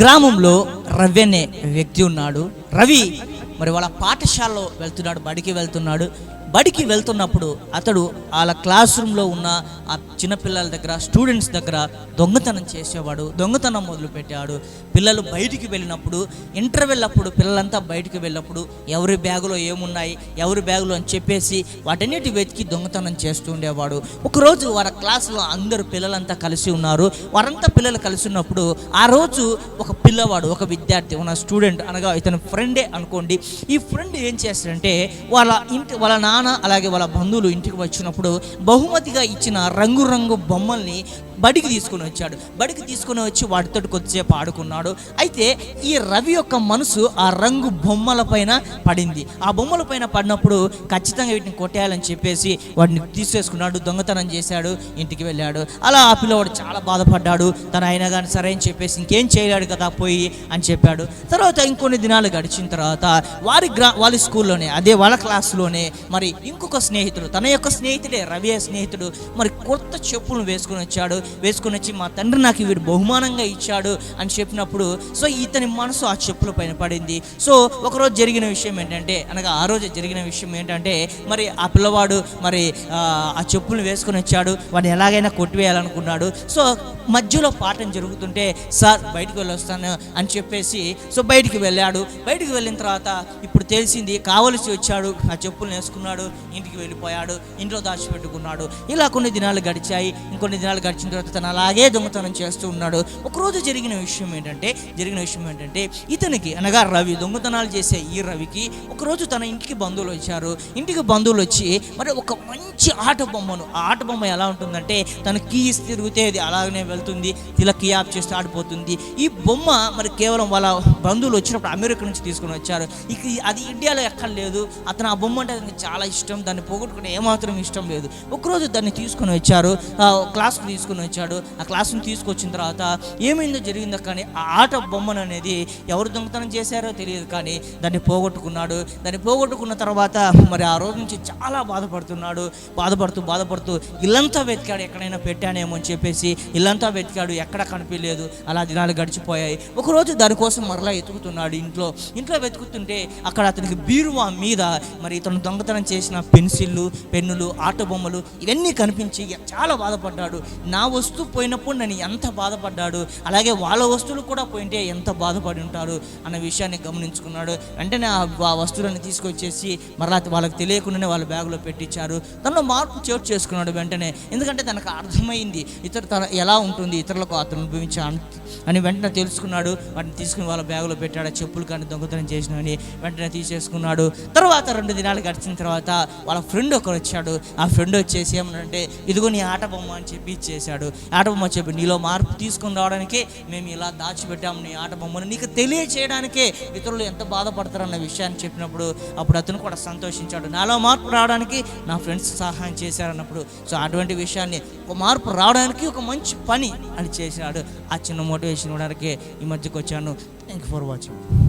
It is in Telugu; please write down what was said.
గ్రామంలో రవి అనే వ్యక్తి ఉన్నాడు. రవి మరి వాళ్ళ పాఠశాలలో వెళ్తున్నాడు, బడికి వెళ్తున్నప్పుడు అతడు వాళ్ళ క్లాస్ రూమ్లో ఉన్న ఆ చిన్నపిల్లల దగ్గర, స్టూడెంట్స్ దగ్గర దొంగతనం చేసేవాడు. దొంగతనం మొదలుపెట్టాడు. పిల్లలు బయటికి వెళ్ళినప్పుడు, ఇంటర్వెల్ అప్పుడు పిల్లలంతా బయటికి వెళ్ళినప్పుడు ఎవరి బ్యాగులో ఏమున్నాయి, ఎవరి బ్యాగులో అని చెప్పేసి వాటన్నిటి వెతికి దొంగతనం చేస్తూ ఉండేవాడు. ఒకరోజు వాళ్ళ క్లాసులో అందరూ పిల్లలంతా కలిసి ఉన్నారు. వారంతా పిల్లలు కలిసి ఉన్నప్పుడు ఆ రోజు ఒక పిల్లవాడు, ఒక విద్యార్థి, ఉన్న స్టూడెంట్ అనగా ఇతని ఫ్రెండే అనుకోండి. ఈ ఫ్రెండ్ ఏం చేస్తాడంటే వాళ్ళ నాన్న అలాగే వాళ్ళ బంధువులు ఇంటికి వచ్చినప్పుడు బహుమతిగా ఇచ్చిన రంగు బొమ్మల్ని బడికి తీసుకొని వచ్చి వాటితో కొద్దిసేపు ఆడుకున్నాడు. అయితే ఈ రవి యొక్క మనసు ఆ రంగు బొమ్మల పైన పడింది. ఆ బొమ్మల పైన పడినప్పుడు ఖచ్చితంగా వీటిని కొట్టేయాలని చెప్పేసి వాటిని తీసేసుకున్నాడు, దొంగతనం చేశాడు, ఇంటికి వెళ్ళాడు. అలా ఆ పిల్లవాడు చాలా బాధపడ్డాడు. తను అయినా కానీ సరే అని చెప్పేసి ఇంకేం చేయలేడు కదా పోయి అని చెప్పాడు. తర్వాత ఇంకొన్ని దినాలు గడిచిన తర్వాత వాళ్ళ స్కూల్లోనే, అదే వాళ్ళ క్లాస్లోనే మరి ఇంకొక స్నేహితుడు, తన యొక్క స్నేహితుడే, రవి స్నేహితుడు మరి కొత్త చెప్పులు వేసుకొని వచ్చి మా తండ్రి నాకు వీడు బహుమానంగా ఇచ్చాడు అని చెప్పినప్పుడు సో ఇతని మనసు ఆ చెప్పుల పైన పడింది. సో ఒకరోజు జరిగిన విషయం ఏంటంటే, అనగా ఆ రోజు జరిగిన విషయం ఏంటంటే, మరి ఆ పిల్లవాడు మరి ఆ చెప్పులు వేసుకొని వచ్చాడు. వాడిని ఎలాగైనా కొట్టివేయాలనుకున్నాడు. సో మధ్యలో పాఠం జరుగుతుంటే సార్ బయటికి వెళ్ళొస్తాను అని చెప్పేసి సో బయటికి వెళ్ళిన తర్వాత ఇప్పుడు తెలిసింది కావలసి వచ్చాడు, ఆ చెప్పులు వేసుకున్నాడు, ఇంటికి వెళ్ళిపోయాడు, ఇంట్లో దాచిపెట్టుకున్నాడు. ఇలా కొన్ని దినాలు గడిచాయి. ఇంకొన్ని దినాలు గడిచిన తర్వాత తను అలాగే దొంగతనం చేస్తూ ఉన్నాడు. ఒకరోజు జరిగిన విషయం ఏంటంటే ఇతనికి అనగా రవి, దొంగతనాలు చేసే ఈ రవికి ఒకరోజు తన ఇంటికి బంధువులు వచ్చి మరి ఒక మంచి ఆట బొమ్మను, ఆ ఆట బొమ్మ ఎలా ఉంటుందంటే తన కీస్ తిరిగితే అది అలాగనే వెళ్తుంది, ఇలా కీ ఆఫ్ చేస్తే ఆడిపోతుంది. ఈ బొమ్మ మరి కేవలం వాళ్ళ బంధువులు వచ్చినప్పుడు అమెరికా నుంచి తీసుకొని వచ్చారు. ఇక అది ఇండియాలో ఎక్కడ లేదు. అతను ఆ బొమ్మ అంటే అతనికి చాలా ఇష్టం, దాన్ని పోగొట్టుకునే ఏమాత్రం ఇష్టం లేదు. ఒకరోజు దాన్ని తీసుకొని వచ్చారు, క్లాస్కి తీసుకొని వచ్చాడు. ఆ క్లాస్ని తీసుకొచ్చిన తర్వాత ఏమైందో జరిగిందో కానీ ఆ ఆట బొమ్మను అనేది ఎవరు దొంగతనం చేశారో తెలియదు, కానీ దాన్ని పోగొట్టుకున్న తర్వాత మరి ఆ రోజు నుంచి చాలా బాధపడుతూ ఇల్లంతా వెతికాడు, ఎక్కడైనా పెట్టానేమో అని చెప్పేసి ఇల్లంతా వెతికాడు, ఎక్కడ కనిపించలేదు. అలా దినాలు గడిచిపోయాయి. ఒకరోజు దానికోసం మరలా ఎతుకుతున్నాడు. ఇంట్లో వెతుకుతుంటే అక్కడ అతనికి బీరువా మీద మరి ఇతను దొంగతనం చేసిన పెన్సిళ్ళు, పెన్నులు, ఆట బొమ్మలు ఇవన్నీ కనిపించి చాలా బాధపడ్డాడు. నా వస్తువు పోయినప్పుడు నేను ఎంత బాధపడ్డాడు, అలాగే వాళ్ళ వస్తువులు కూడా పోయింటే ఎంత బాధపడి ఉంటాడు అన్న విషయాన్ని గమనించుకున్నాడు. వెంటనే ఆ వస్తువులను తీసుకొచ్చేసి మరలా వాళ్ళకి తెలియకుండానే వాళ్ళ బ్యాగులో పెట్టించారు. తనలో మార్పు చోటు చేసుకున్నాడు వెంటనే. ఎందుకంటే తనకు అర్థమైంది తన ఎలా ఉంటుంది, ఇతరులకు అతను అనుభవించా అని వెంటనే తెలుసుకున్నాడు. వాటిని తీసుకుని వాళ్ళ బ్యాగులో పెట్టాడు. చెప్పులు కానీ దొంగతనం చేసినని వెంటనే తీసేసుకున్నాడు. తర్వాత 2 దినాలు గడిచిన తర్వాత వాళ్ళ ఫ్రెండ్ ఒకరు వచ్చాడు. ఆ ఫ్రెండ్ వచ్చేసి ఏమనంటే ఇదిగో నీ ఆట బొమ్మ అని చెప్పి ఇచ్చేసాడు. ఆట బొమ్మ చెప్పి నీలో మార్పు తీసుకొని రావడానికే మేము ఇలా దాచిపెట్టాము నీ ఆట బొమ్మను, నీకు తెలియచేయడానికే ఇతరులు ఎంత బాధపడతారన్న విషయాన్ని చెప్పినప్పుడు అప్పుడు అతను కూడా సంతోషించాడు. నాలో మార్పు రావడానికి నా ఫ్రెండ్స్ సహాయం చేశారన్నప్పుడు సో అటువంటి విషయాన్ని ఒక మార్పు రావడానికి ఒక మంచి పని అని చేశాడు. ఆ చిన్న మోటివేషన్ ఇవ్వడానికి ఈ మధ్యకు వచ్చాను. Thank you for watching.